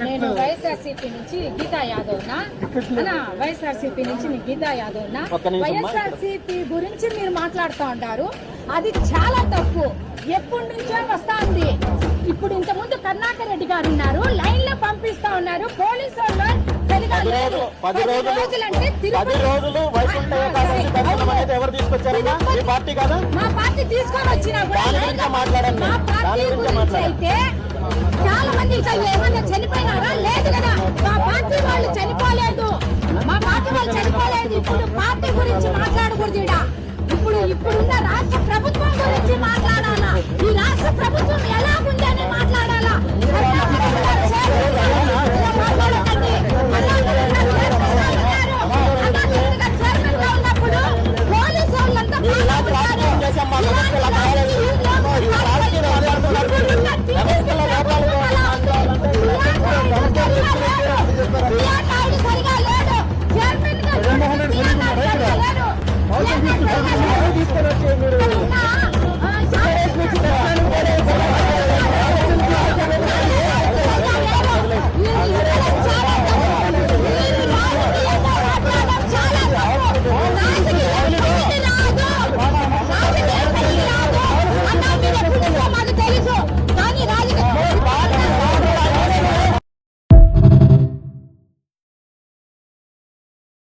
నేను వైఎస్ఆర్సీపీ నుంచి గీతా యాదవ్ వైఎస్ఆర్సీపీ నుంచి గీతా యాదవ్ వైఎస్ఆర్సీపీ గురించి మీరు మాట్లాడుతూ ఉంటారు. అది చాలా తప్పు. ఎప్పటి నుంచో వస్తా ఉంది. ఇప్పుడు ఇంతకుముందు కరుణాకర్ రెడ్డి గారు ఉన్నారు, లైన్ లో పంపిస్తా ఉన్నారు. పోలీసు వాళ్ళు మా పార్టీ తీసుకొని వచ్చినా మా పార్టీ గురించి అయితే చాలా మంది ఏమన్నా చనిపోయినారా? లేదు కదా, మా పార్టీ వాళ్ళు చనిపోలేదు. మా పార్టీ వాళ్ళు చనిపోలేదు. ఇప్పుడు పార్టీ గురించి మాట్లాడకూడదు. ఇప్పుడున్న రాష్ట్ర ప్రభుత్వం గురించి మాట్లాడాలా? ఈ రాష్ట్ర ప్రభుత్వం ఎలా